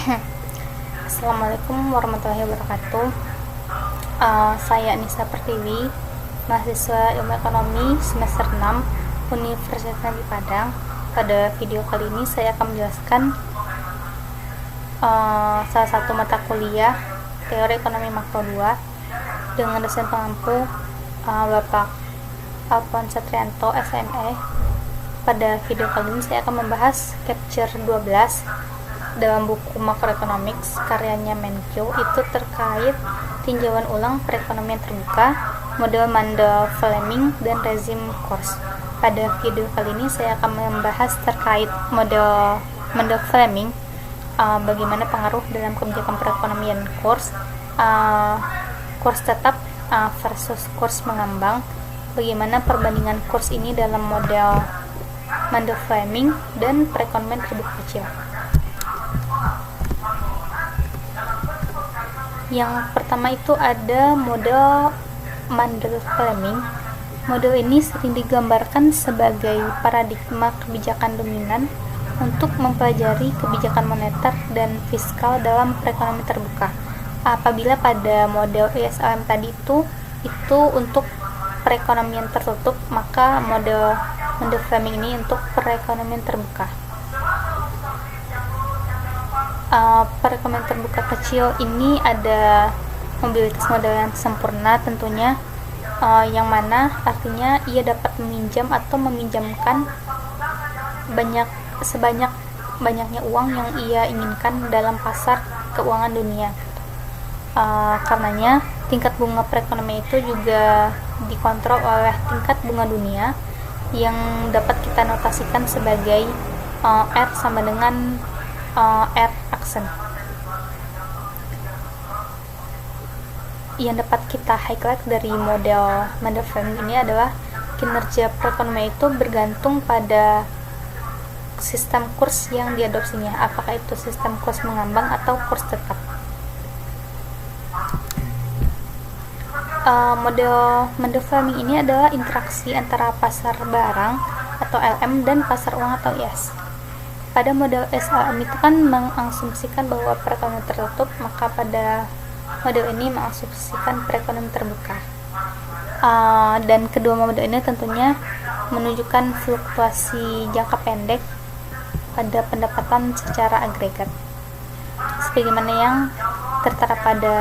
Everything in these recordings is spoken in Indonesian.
Assalamualaikum warahmatullahi wabarakatuh. Saya Nisa Pertiwi, mahasiswa Ilmu Ekonomi semester 6 Universitas Negeri Padang. Pada video kali ini saya akan menjelaskan salah satu mata kuliah Teori Ekonomi Makro 2 dengan dosen pengampu Bapak Alphonse Satrianto, SME. Pada video kali ini saya akan membahas Capture 12 dalam buku Macroeconomics karyanya Menkyo, itu terkait tinjauan ulang perekonomian terbuka, model Mundell-Fleming, dan rezim Coase. Pada video kali ini saya akan membahas terkait model Mundell-Fleming, bagaimana pengaruh dalam kebijakan perekonomian Coase, Coase tetap versus Coase mengambang, bagaimana perbandingan Coase ini dalam model Mundell-Fleming, dan perekonomian terbuka kecil. Yang pertama itu ada model Mundell-Fleming. Model ini sering digambarkan sebagai paradigma kebijakan dominan untuk mempelajari kebijakan moneter dan fiskal dalam perekonomian terbuka. Apabila pada model ISLM tadi itu untuk perekonomian tertutup, maka model Mundell-Fleming ini untuk perekonomian terbuka. Perekonomian terbuka kecil ini ada mobilitas modal yang sempurna tentunya, yang mana artinya ia dapat meminjam atau meminjamkan banyaknya uang yang ia inginkan dalam pasar keuangan dunia. Karenanya tingkat bunga perekonomian itu juga dikontrol oleh tingkat bunga dunia yang dapat kita notasikan sebagai R sama dengan R aksen. Yang dapat kita highlight dari model Mundell-Fleming ini adalah kinerja perekonomian itu bergantung pada sistem kurs yang diadopsinya, apakah itu sistem kurs mengambang atau kurs tetap. Model Mundell-Fleming ini adalah interaksi antara pasar barang atau LM dan pasar uang atau IS. Pada model SLM itu kan mengasumsikan bahwa perekonomian tertutup, maka pada model ini mengasumsikan perekonomian terbuka. Dan kedua model ini tentunya menunjukkan fluktuasi jangka pendek pada pendapatan secara agregat, sebagaimana yang tertera pada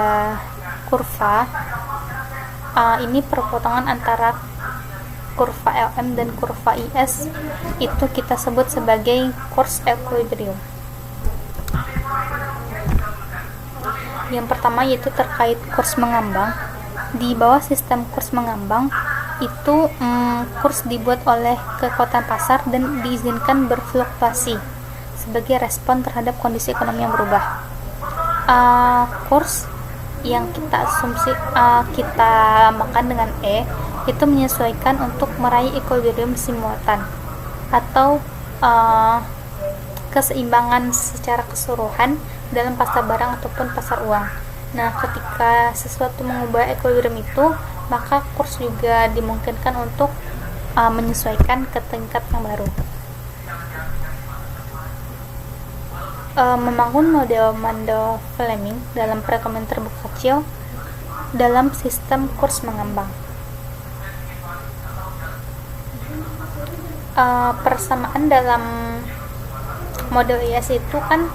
kurva. Ini perpotongan antara kurva LM dan kurva IS itu kita sebut sebagai course equilibrium. Yang pertama yaitu terkait kurs mengambang. Di bawah sistem kurs mengambang itu kurs dibuat oleh kekuatan pasar dan diizinkan berfluktuasi sebagai respon terhadap kondisi ekonomi yang berubah. Kurs yang kita makan dengan E itu menyesuaikan untuk meraih equilibrium simultan atau keseimbangan secara keseluruhan dalam pasar barang ataupun pasar uang. Nah, ketika sesuatu mengubah equilibrium itu, maka kurs juga dimungkinkan untuk menyesuaikan ke tingkat yang baru. Membangun model Mundell-Fleming dalam perekonomian terbuka kecil dalam sistem kurs mengambang. Persamaan dalam model IS itu kan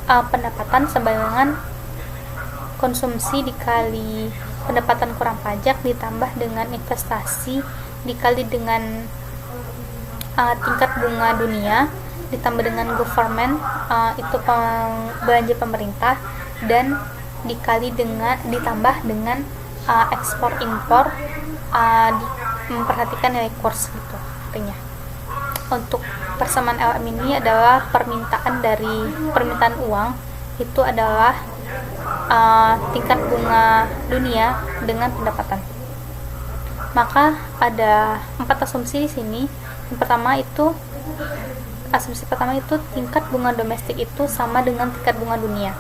pendapatan sama dengan konsumsi dikali pendapatan kurang pajak ditambah dengan investasi dikali dengan tingkat bunga dunia ditambah dengan government, itu belanja pemerintah, dan ditambah dengan ekspor impor, memperhatikan nilai kurs gitu artinya. Untuk persamaan LM ini adalah permintaan uang itu adalah tingkat bunga dunia dengan pendapatan. Maka ada 4 asumsi di sini. Asumsi pertama itu tingkat bunga domestik itu sama dengan tingkat bunga dunia.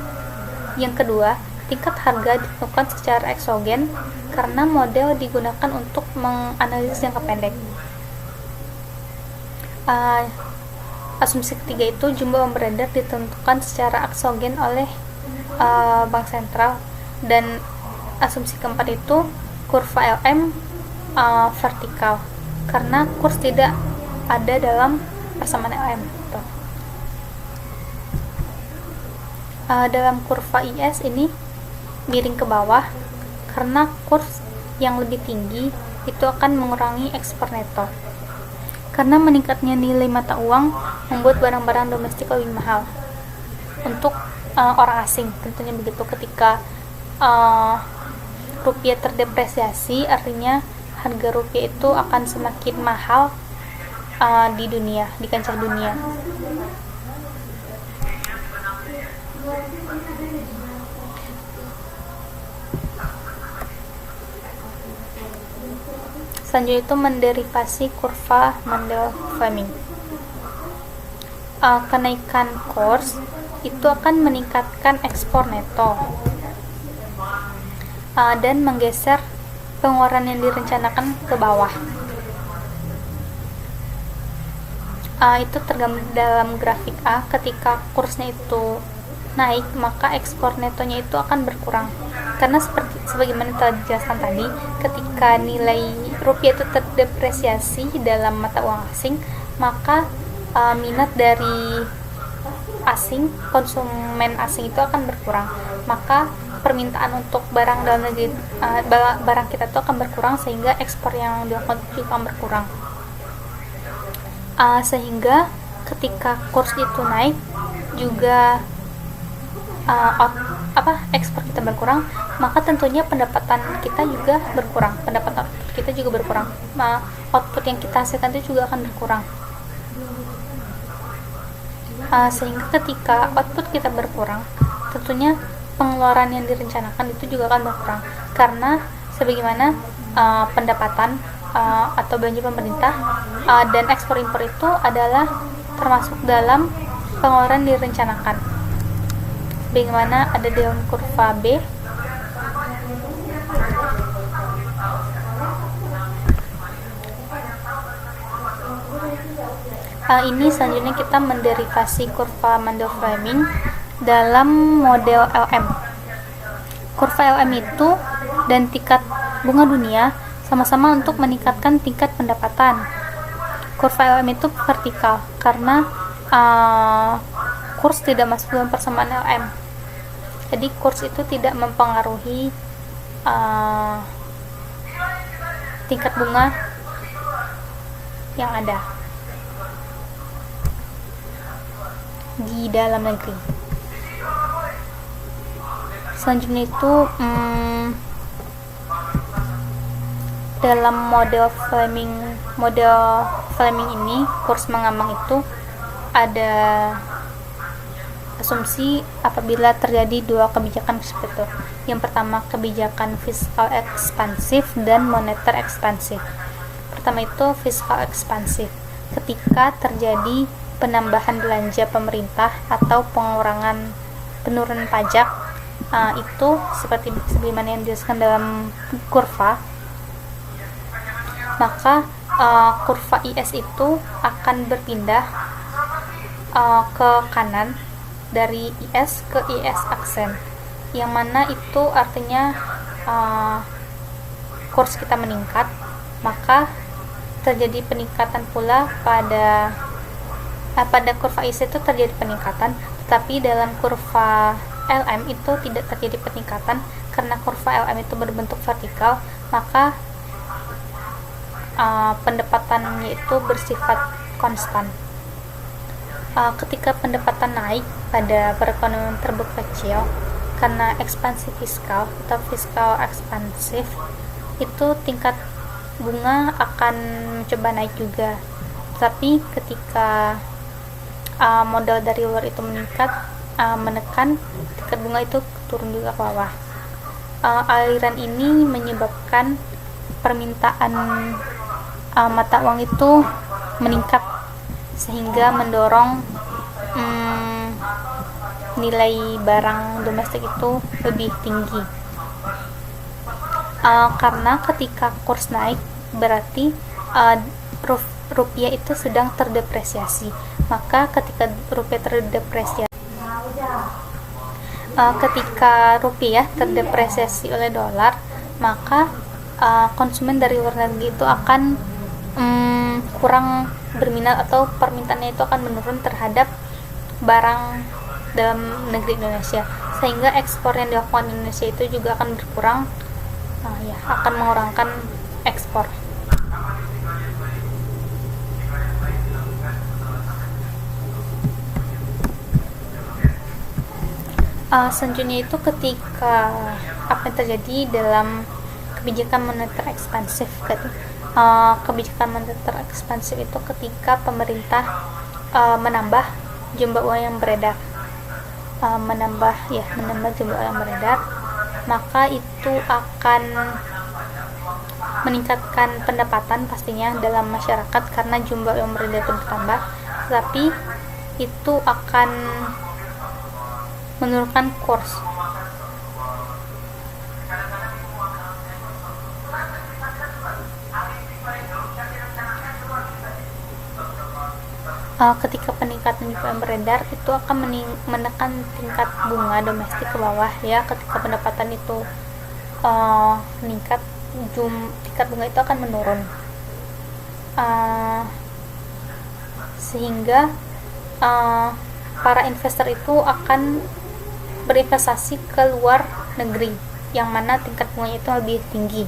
Yang kedua, tingkat harga ditentukan secara eksogen karena model digunakan untuk menganalisis jangka pendek. asumsi ketiga itu jumlah uang beredar ditentukan secara eksogen oleh bank sentral, dan asumsi keempat itu kurva LM vertikal karena kurs tidak ada dalam persamaan LM gitu. Dalam kurva IS ini miring ke bawah karena kurs yang lebih tinggi itu akan mengurangi ekspor neto. Karena meningkatnya nilai mata uang membuat barang-barang domestik lebih mahal untuk orang asing, tentunya begitu. Ketika rupiah terdepresiasi, artinya harga rupiah itu akan semakin mahal di dunia, di kancah dunia. Selanjutnya itu menderivasi kurva Mendel-Fleming. Kenaikan kurs itu akan meningkatkan ekspor neto dan menggeser pengeluaran yang direncanakan ke bawah. Itu tergambar dalam grafik A. Ketika kursnya itu naik, maka ekspor netonya itu akan berkurang. Karena sebagaimana telah dijelaskan tadi, ketika nilai rupiah itu terdepresiasi dalam mata uang asing, maka minat dari asing, konsumen asing itu akan berkurang. Maka permintaan untuk barang dalam negeri, barang kita itu akan berkurang, sehingga ekspor yang dilakukan juga akan berkurang. Sehingga ketika kurs itu naik, juga ekspor kita berkurang, maka tentunya pendapatan kita juga berkurang, pendapatan output kita juga berkurang, output yang kita hasilkan itu juga akan berkurang. Sehingga ketika output kita berkurang, tentunya pengeluaran yang direncanakan itu juga akan berkurang, karena sebagaimana pendapatan atau belanja pemerintah dan ekspor impor itu adalah termasuk dalam pengeluaran direncanakan. Bagaimana ada dalam kurva B. Ini selanjutnya kita menderivasi kurva Mendel-Fleming dalam model LM. Kurva LM itu dan tingkat bunga dunia sama-sama untuk meningkatkan tingkat pendapatan. Kurva LM itu vertikal karena kurs tidak masuk dalam persamaan LM. Jadi kurs itu tidak mempengaruhi tingkat bunga yang ada di dalam negeri. Selanjutnya itu dalam model Fleming ini, kurs mengambang itu ada asumsi apabila terjadi dua kebijakan tersebut. Yang pertama, kebijakan fiskal ekspansif dan moneter ekspansif. Pertama itu fiskal ekspansif, ketika terjadi penambahan belanja pemerintah atau penurunan pajak, itu seperti sebagaimana yang dijelaskan dalam kurva, maka kurva IS itu akan berpindah ke kanan dari IS ke IS aksen, yang mana itu artinya kurs kita meningkat, maka terjadi peningkatan pula pada kurva IS itu terjadi peningkatan, tetapi dalam kurva LM itu tidak terjadi peningkatan karena kurva LM itu berbentuk vertikal, maka pendapatannya itu bersifat konstan. Ketika pendapatan naik pada perekonomian terkecil karena ekspansi fiskal atau fiskal ekspansif, itu tingkat bunga akan mencoba naik juga. Tapi ketika modal dari luar itu meningkat, menekan, tingkat bunga itu turun juga ke bawah. Aliran ini menyebabkan permintaan mata uang itu meningkat, sehingga mendorong nilai barang domestik itu lebih tinggi. Karena ketika kurs naik, berarti rupiah itu sedang terdepresiasi. Maka ketika rupiah terdepresiasi oleh dolar, maka konsumen dari luar negeri itu akan kurang berminat atau permintaannya itu akan menurun terhadap barang dalam negeri Indonesia, sehingga ekspor yang dilakukan Indonesia itu juga akan berkurang, akan mengurangkan ekspor. Selanjutnya itu ketika apa yang terjadi dalam kebijakan moneter ekspansif. Kebijakan moneter ekspansif itu ketika pemerintah menambah jumlah uang yang beredar, menambah jumlah uang yang beredar, maka itu akan meningkatkan pendapatan pastinya dalam masyarakat karena jumlah uang beredar itu bertambah, tetapi itu akan menurunkan kurs. Ketika peningkatan jumlah yang beredar itu akan menekan tingkat bunga domestik ke bawah, ya. Ketika pendapatan itu meningkat, tingkat bunga itu akan menurun, sehingga para investor itu akan berinvestasi ke luar negeri yang mana tingkat bunganya itu lebih tinggi.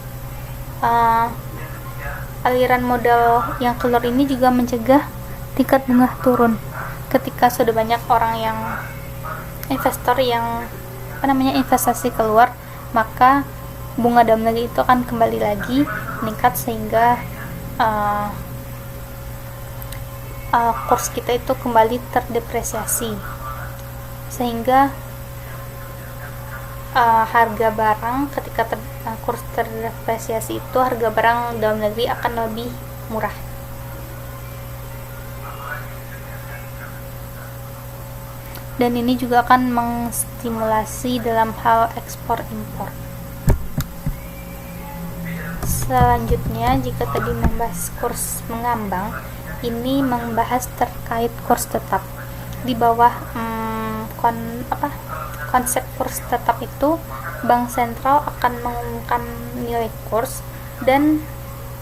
Aliran modal yang keluar ini juga mencegah tingkat bunga turun. Ketika sudah banyak orang yang investor yang investasi keluar, maka bunga dalam negeri itu akan kembali lagi meningkat sehingga kurs kita itu kembali terdepresiasi, sehingga harga barang ketika kurs terdepresiasi itu harga barang dalam negeri akan lebih murah. Dan ini juga akan menstimulasi dalam hal ekspor impor. Selanjutnya, jika tadi membahas kurs mengambang, ini membahas terkait kurs tetap. Di bawah konsep kurs tetap itu, Bank Sentral akan mengumumkan nilai kurs dan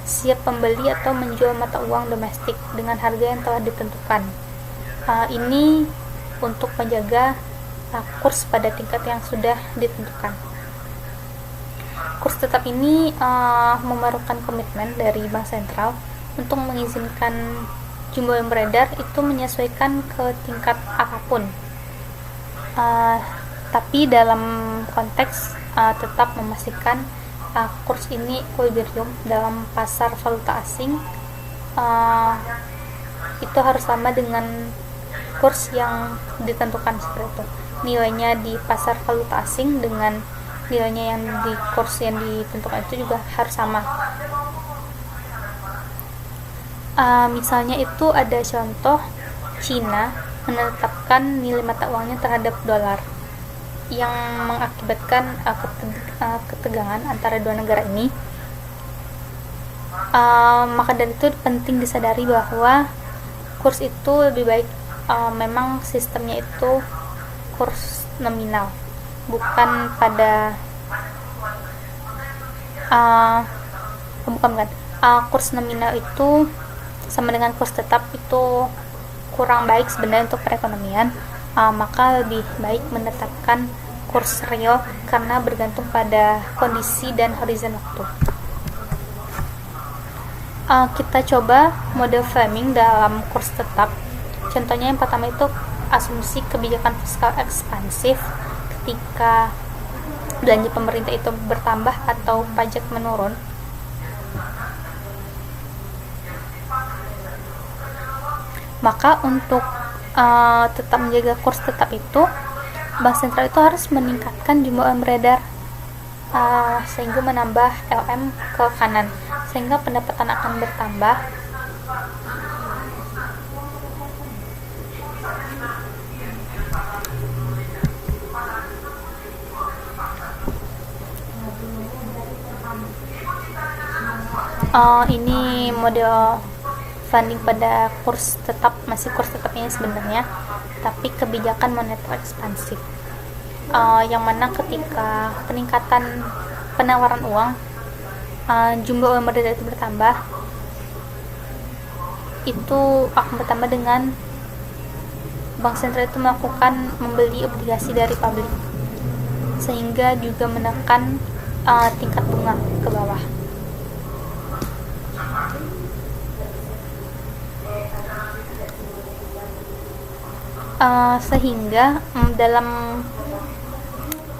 siap pembeli atau menjual mata uang domestik dengan harga yang telah ditentukan. Ini untuk menjaga kurs pada tingkat yang sudah ditentukan. Kurs tetap ini memerlukan komitmen dari Bank Sentral untuk mengizinkan jumlah yang beredar itu menyesuaikan ke tingkat apapun, tapi dalam konteks tetap memastikan kurs ini equilibrium dalam pasar valuta asing, itu harus sama dengan kurs yang ditentukan seperti itu. Nilainya di pasar valuta asing dengan nilainya yang di kurs yang ditentukan itu juga harus sama. Misalnya itu ada contoh Cina menetapkan nilai mata uangnya terhadap dolar yang mengakibatkan ketegangan antara dua negara ini. Maka dari itu penting disadari bahwa kurs itu lebih baik memang sistemnya itu kurs nominal, bukan pada kurs nominal itu sama dengan kurs tetap itu kurang baik sebenarnya untuk perekonomian. Maka lebih baik menetapkan kurs real karena bergantung pada kondisi dan horizon waktu. Kita coba model framing dalam kurs tetap. Contohnya yang pertama itu asumsi kebijakan fiskal ekspansif ketika belanja pemerintah itu bertambah atau pajak menurun. Maka untuk tetap menjaga kurs tetap itu, Bank Sentral itu harus meningkatkan jumlah uang beredar sehingga menambah LM ke kanan, sehingga pendapatan akan bertambah. Ini model berbanding pada kurs tetap, masih kurs tetap ini sebenarnya, tapi kebijakan moneter ekspansif, yang mana ketika peningkatan penawaran uang, jumlah uang beredar itu bertambah, itu akan bertambah dengan bank sentral itu melakukan membeli obligasi dari publik, sehingga juga menekan tingkat bunga ke bawah. Sehingga dalam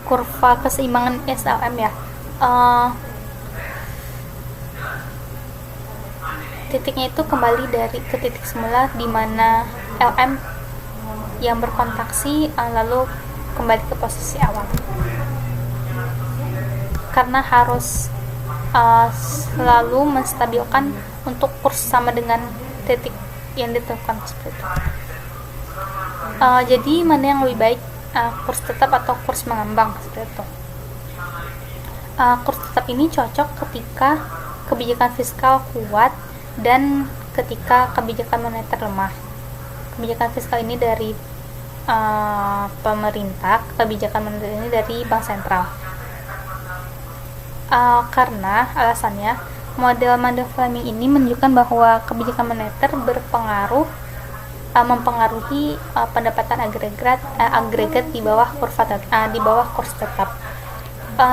kurva keseimbangan SLM ya, titiknya itu kembali ke titik semula di mana LM yang berkontraksi lalu kembali ke posisi awal, karena harus selalu menstabilkan untuk kurs sama dengan titik yang ditentukan seperti itu. Jadi mana yang lebih baik, kurs tetap atau kurs mengambang seperti itu? Kurs tetap ini cocok ketika kebijakan fiskal kuat dan ketika kebijakan moneter lemah. Kebijakan fiskal ini dari pemerintah, kebijakan moneter ini dari bank sentral. Karena alasannya, model Mandel Fleming ini menunjukkan bahwa kebijakan moneter mempengaruhi pendapatan agregat di bawah kurs tetap.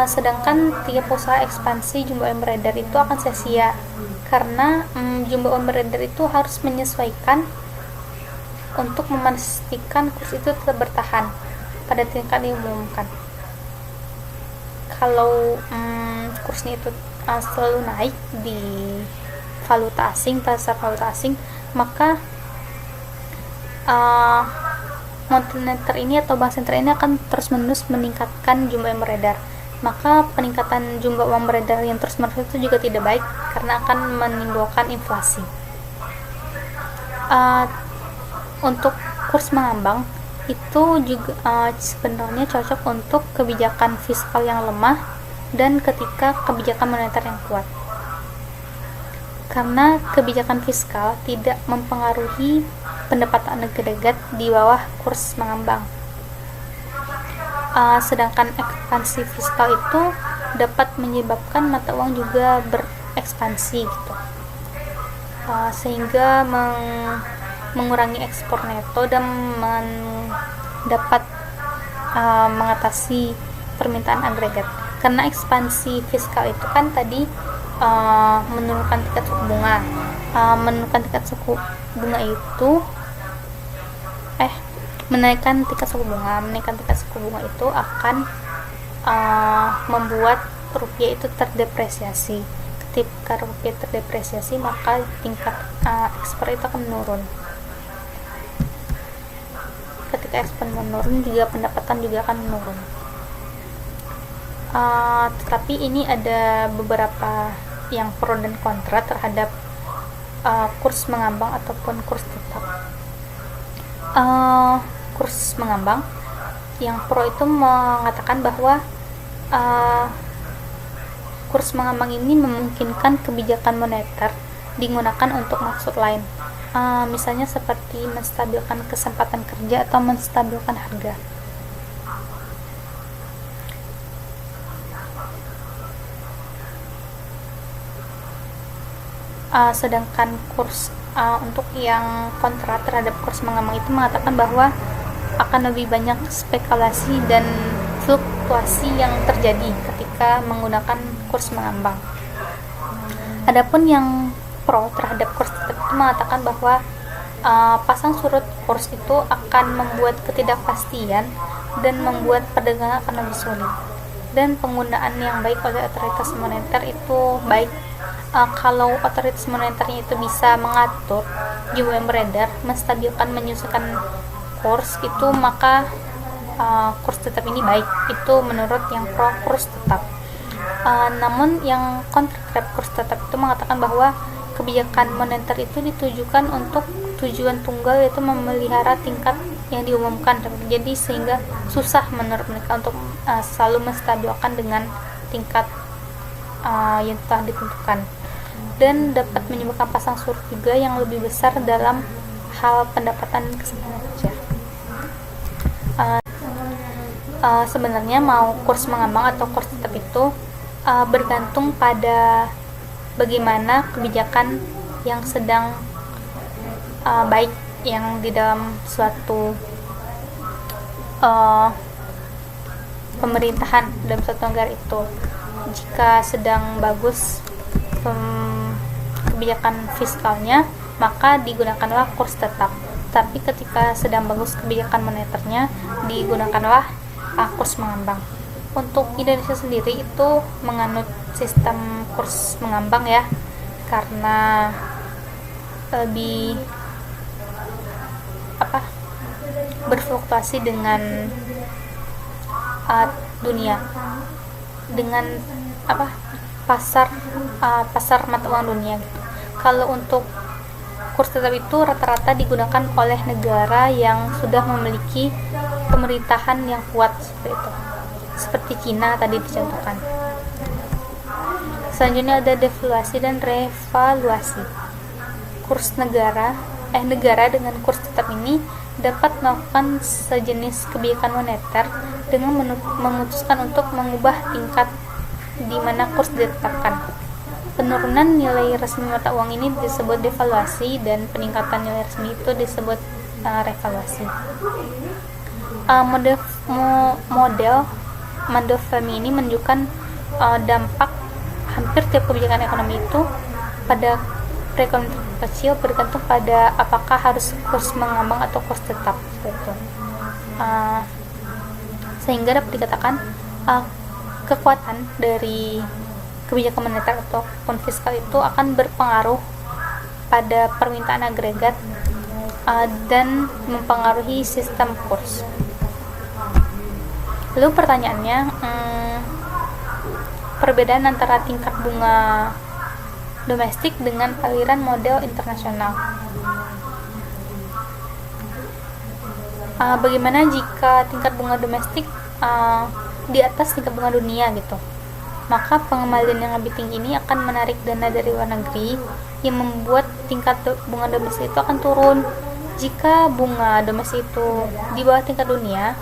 Sedangkan tiap usaha ekspansi jumlah uang beredar itu akan sia-sia, karena jumlah uang beredar itu harus menyesuaikan untuk memastikan kurs itu tetap bertahan pada tingkat yang diumumkan. Kalau kursnya itu selalu naik di valuta asing, pasar valuta asing, maka moneter ini atau bank sentral ini akan terus-menerus meningkatkan jumlah yang beredar. Maka peningkatan jumlah uang beredar yang terus-menerus itu juga tidak baik, karena akan menimbulkan inflasi. Untuk kurs mengambang itu juga sebenarnya cocok untuk kebijakan fiskal yang lemah dan ketika kebijakan moneter yang kuat, karena kebijakan fiskal tidak mempengaruhi pendapatan agregat di bawah kurs mengambang. Sedangkan ekspansi fiskal itu dapat menyebabkan mata uang juga berekspansi gitu, sehingga mengurangi ekspor neto dan dapat mengatasi permintaan agregat. Karena ekspansi fiskal itu kan tadi menurunkan tingkat suku bunga, menaikkan tingkat suku bunga itu akan membuat rupiah itu terdepresiasi. Ketika rupiah terdepresiasi, maka tingkat ekspor itu akan menurun. Ketika ekspor menurun, juga pendapatan juga akan menurun. Tetapi ini ada beberapa yang pro dan kontra terhadap kurs mengambang ataupun kurs tetap. Kurs mengambang yang pro itu mengatakan bahwa kurs mengambang ini memungkinkan kebijakan moneter digunakan untuk maksud lain, misalnya seperti menstabilkan kesempatan kerja atau menstabilkan harga. Sedangkan kurs untuk yang kontra terhadap kurs mengambang itu mengatakan bahwa akan lebih banyak spekulasi dan fluktuasi yang terjadi ketika menggunakan kurs mengambang. Adapun yang pro terhadap kurs tetap itu mengatakan bahwa pasang surut kurs itu akan membuat ketidakpastian dan membuat perdagangan akan lebih sulit. Dan penggunaan yang baik oleh otoritas moneter itu baik kalau otoritas moneternya itu bisa mengatur jumlah yang beredar, menstabilkan, menyesuaikan kurs itu, maka kurs tetap ini baik. Itu menurut yang pro kurs tetap. Namun yang kontra terhadap kurs tetap itu mengatakan bahwa kebijakan moneter itu ditujukan untuk tujuan tunggal, yaitu memelihara tingkat yang diumumkan. Jadi sehingga susah menurut mereka untuk selalu menstabilkan dengan tingkat yang telah ditentukan. dan dapat menyebabkan pasang surut juga yang lebih besar dalam hal pendapatan kesempatan kerja. Sebenarnya mau kurs mengambang atau kurs tetap itu bergantung pada bagaimana kebijakan yang sedang baik yang di dalam suatu pemerintahan dalam suatu negara itu. Jika sedang bagus kebijakan fiskalnya, maka digunakanlah kurs tetap. Tapi ketika sedang bagus kebijakan moneternya, digunakanlah kurs mengambang. Untuk Indonesia sendiri itu menganut sistem kurs mengambang ya, karena lebih berfluktuasi dengan dunia, dengan pasar mata uang dunia gitu. Kalau untuk kurs tetap itu rata-rata digunakan oleh negara yang sudah memiliki pemerintahan yang kuat seperti itu, seperti Cina tadi dicontohkan. Selanjutnya ada devaluasi dan revaluasi. Kurs negara dengan kurs tetap ini dapat melakukan sejenis kebijakan moneter dengan memutuskan untuk mengubah tingkat di mana kurs ditetapkan. Penurunan nilai resmi mata uang ini disebut devaluasi dan peningkatan nilai resmi itu disebut revaluasi. Model Mandel-Fahmy ini menunjukkan dampak hampir tiap kebijakan ekonomi itu pada perekonomian kecil bergantung pada apakah harus kurs mengambang atau kurs tetap gitu. Sehingga dapat dikatakan kekuatan dari kebijakan moneter ataupun fiskal itu akan berpengaruh pada permintaan agregat dan mempengaruhi sistem kurs. Lalu pertanyaannya, perbedaan antara tingkat bunga domestik dengan aliran model internasional. Bagaimana jika tingkat bunga domestik di atas tingkat bunga dunia gitu? Maka pengembalian yang lebih tinggi ini akan menarik dana dari luar negeri yang membuat tingkat bunga domestik itu akan turun. Jika bunga domestik itu di bawah tingkat dunia,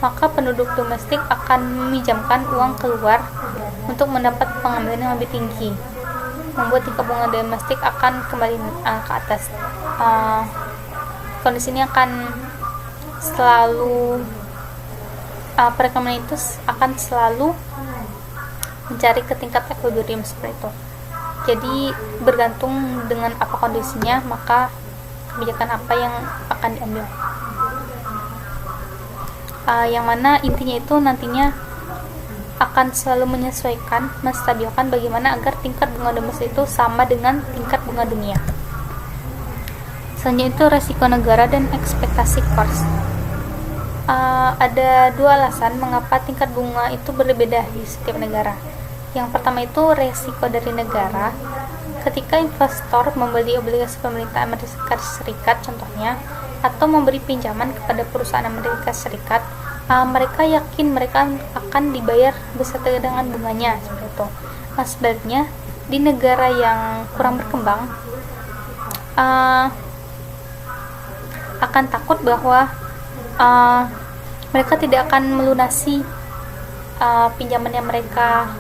maka penduduk domestik akan meminjamkan uang keluar untuk mendapat pengembalian yang lebih tinggi, membuat tingkat bunga domestik akan kembali ke atas. Kondisi ini akan selalu perekonomian itu akan selalu mencari ke tingkat equilibrium seperti itu. Jadi bergantung dengan apa kondisinya, maka kebijakan apa yang akan diambil. Yang mana intinya itu nantinya akan selalu menyesuaikan, menstabilkan bagaimana agar tingkat bunga domestik itu sama dengan tingkat bunga dunia. Selanjutnya itu resiko negara dan ekspektasi kurs. Ada dua alasan mengapa tingkat bunga itu berbeda di setiap negara. Yang pertama itu resiko dari negara. Ketika investor membeli obligasi pemerintah Amerika Serikat contohnya, atau memberi pinjaman kepada perusahaan Amerika Serikat, mereka yakin mereka akan dibayar beserta dengan bunganya seperti itu. Sebaliknya di negara yang kurang berkembang akan takut bahwa mereka tidak akan melunasi pinjaman yang mereka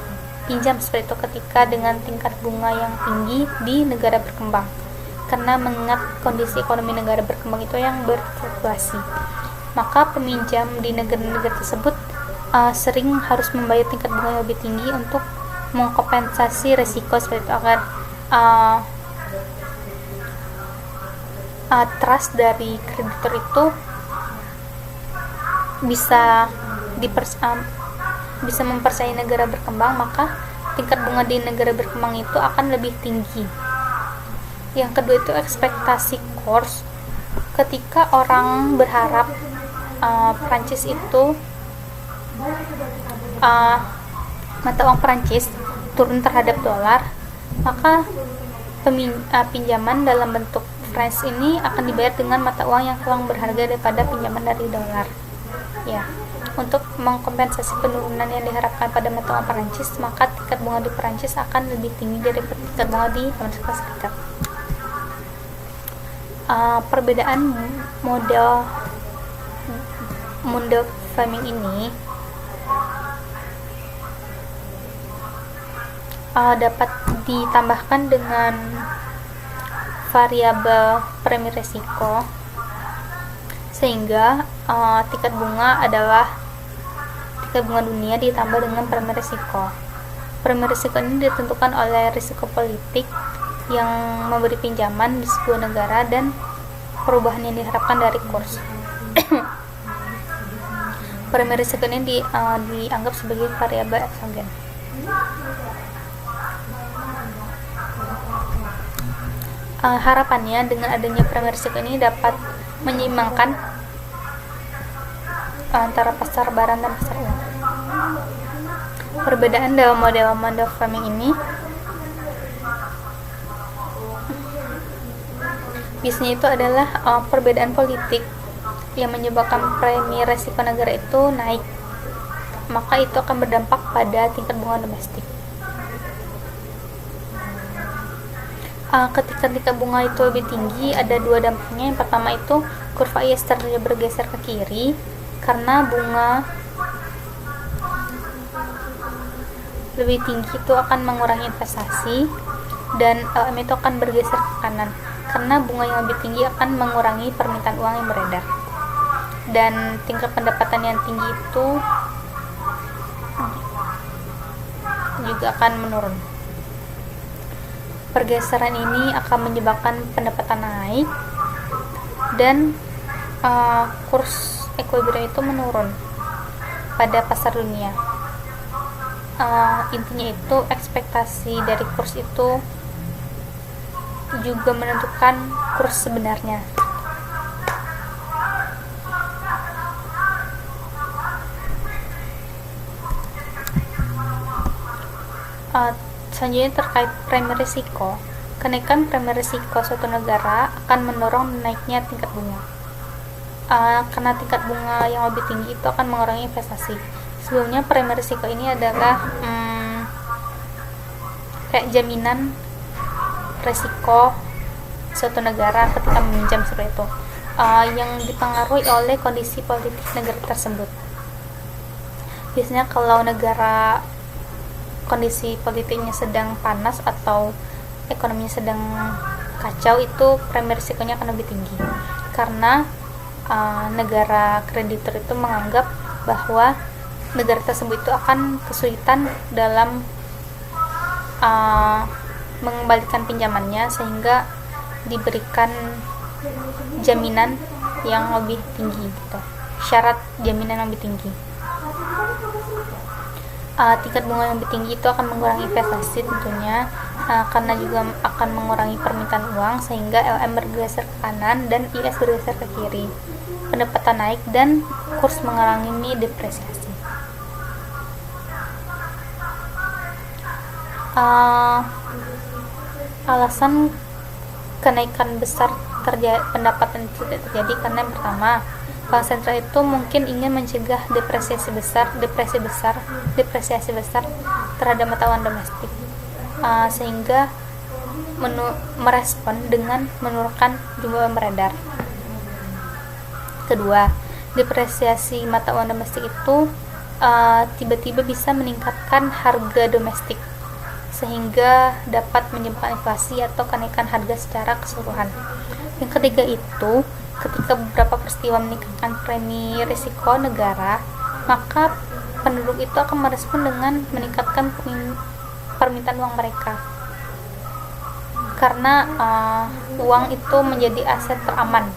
pinjam seperti itu ketika dengan tingkat bunga yang tinggi di negara berkembang, karena mengingat kondisi ekonomi negara berkembang itu yang berfluktuasi, maka peminjam di negara-negara tersebut sering harus membayar tingkat bunga yang lebih tinggi untuk mengkompensasi resiko seperti itu, agar trust dari kreditor itu bisa mempercayai negara berkembang, maka tingkat bunga di negara berkembang itu akan lebih tinggi. Yang kedua itu ekspektasi kurs. Ketika orang berharap Prancis itu mata uang Prancis turun terhadap dolar, maka pinjaman dalam bentuk franc ini akan dibayar dengan mata uang yang kurang berharga daripada pinjaman dari dolar. Ya, untuk mengkompensasi penurunan yang diharapkan pada mata uang Perancis, maka tingkat bunga di Perancis akan lebih tinggi dari tingkat tingkat bunga di Amerika Serikat. Perbedaan model framing ini dapat ditambahkan dengan variabel premi risiko, sehingga tingkat bunga adalah tingkat bunga dunia ditambah dengan premi risiko. Premi risiko ini ditentukan oleh risiko politik yang memberi pinjaman di sebuah negara dan perubahan yang diharapkan dari kurs. Premi risiko ini dianggap sebagai variabel eksogen. Harapannya dengan adanya premi risiko ini dapat menyeimbangkan antara pasar barang dan pasar uang. Perbedaan dalam model framing ini biasanya itu adalah perbedaan politik yang menyebabkan premi risiko negara itu naik, maka itu akan berdampak pada tingkat bunga domestik. Ketika tingkat bunga itu lebih tinggi, ada dua dampaknya. Yang pertama itu kurva IS bergeser ke kiri karena bunga lebih tinggi itu akan mengurangi investasi, dan LM itu akan bergeser ke kanan karena bunga yang lebih tinggi akan mengurangi permintaan uang yang beredar, dan tingkat pendapatan yang tinggi itu juga akan menurun. Pergeseran ini akan menyebabkan pendapatan naik dan kurs equilibrium itu menurun pada pasar dunia. Intinya itu ekspektasi dari kurs itu juga menentukan kurs sebenarnya. Selanjutnya terkait premi risiko. Kenaikan premi risiko suatu negara akan mendorong naiknya tingkat bunga. Karena tingkat bunga yang lebih tinggi itu akan mengurangi investasi. Sebelumnya premi risiko ini adalah kayak jaminan risiko suatu negara ketika meminjam seperti itu, yang dipengaruhi oleh kondisi politik negara tersebut. Biasanya kalau negara kondisi politiknya sedang panas atau ekonominya sedang kacau, itu premi risikonya akan lebih tinggi karena negara kreditor itu menganggap bahwa negara tersebut itu akan kesulitan dalam mengembalikan pinjamannya, sehingga diberikan jaminan yang lebih tinggi gitu. Syarat jaminan yang lebih tinggi. Tingkat bunga yang lebih tinggi itu akan mengurangi investasi tentunya, karena juga akan mengurangi permintaan uang, sehingga LM bergeser ke kanan dan IS bergeser ke kiri. Pendapatan naik dan kurs mengalami depresiasi. Alasan kenaikan besar pendapatan itu tidak terjadi karena yang pertama, Bank sentral itu mungkin ingin mencegah depresiasi besar terhadap mata uang domestik, sehingga merespon dengan menurunkan jumlah uang beredar. Kedua, depresiasi mata uang domestik itu tiba-tiba bisa meningkatkan harga domestik, sehingga dapat menyebabkan inflasi atau kenaikan harga secara keseluruhan. Yang ketiga itu, ketika beberapa peristiwa meningkatkan premi risiko negara, maka penduduk itu akan merespon dengan meningkatkan permintaan uang mereka, karena uang itu menjadi aset teraman.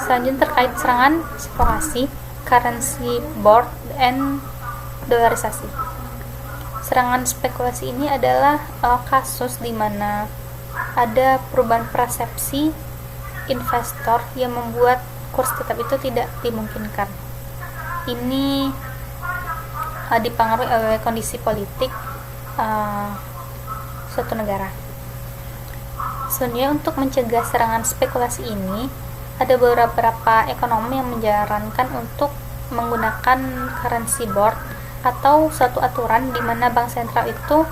Selanjutnya terkait serangan spekulasi, currency board and dolarisasi. Serangan spekulasi ini adalah kasus di mana ada perubahan persepsi investor yang membuat kurs tetap itu tidak dimungkinkan. Ini dipengaruhi oleh kondisi politik suatu negara. Sebenarnya untuk mencegah serangan spekulasi ini, ada beberapa ekonomi yang menyarankan untuk menggunakan currency board atau suatu aturan di mana bank sentral itu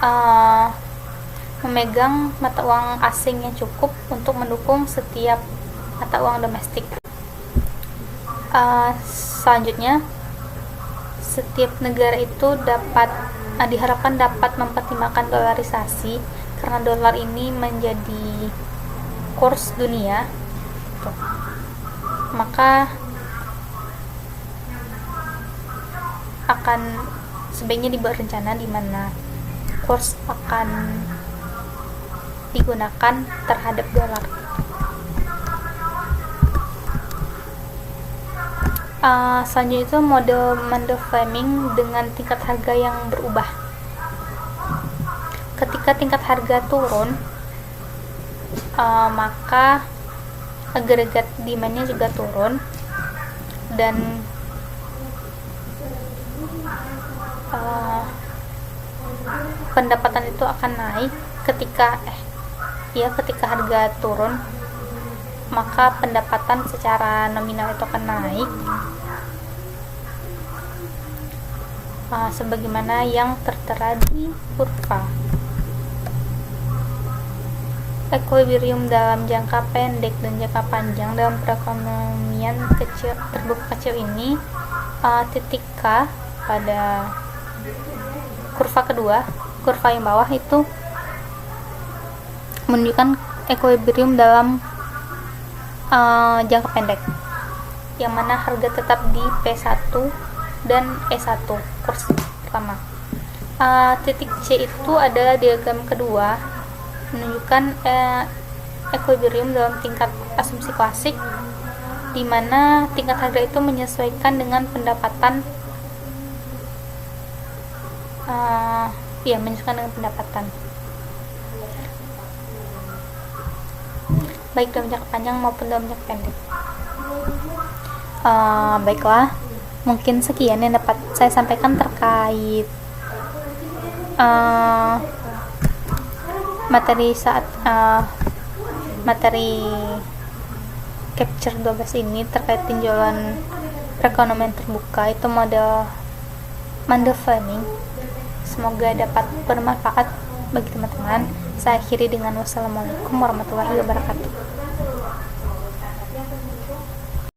uh, memegang mata uang asing yang cukup untuk mendukung setiap mata uang domestik. Selanjutnya, setiap negara itu diharapkan dapat mempertimbangkan dolarisasi karena dolar ini menjadi kurs dunia. Maka akan sebaiknya dibuat rencana di mana kurs akan digunakan terhadap dolar. Selanjutnya itu model Mundell Fleming dengan tingkat harga yang berubah. Ketika tingkat harga turun, maka agregat demand-nya juga turun, dan pendapatan itu akan naik. Ketika harga turun, maka pendapatan secara nominal itu akan naik, sebagaimana yang tertera di kurva. Equilibrium dalam jangka pendek dan jangka panjang dalam perekonomian terbuka kecil ini, titik K pada kurva kedua, kurva yang bawah itu menunjukkan equilibrium dalam jangka pendek, yang mana harga tetap di P1 dan E1 kurs pertama. Titik C itu adalah diagram kedua, menunjukkan equilibrium dalam tingkat asumsi klasik, di mana tingkat harga itu menyesuaikan dengan pendapatan, menyesuaikan dengan pendapatan, baik dalam jangka panjang maupun dalam jangka pendek. Baiklah, mungkin sekian yang dapat saya sampaikan terkait materi capture 12 ini terkait tinjauan perekonomian terbuka, itu model Mundell Fleming. Semoga dapat bermanfaat bagi teman-teman. Saya akhiri dengan wassalamualaikum warahmatullahi wabarakatuh.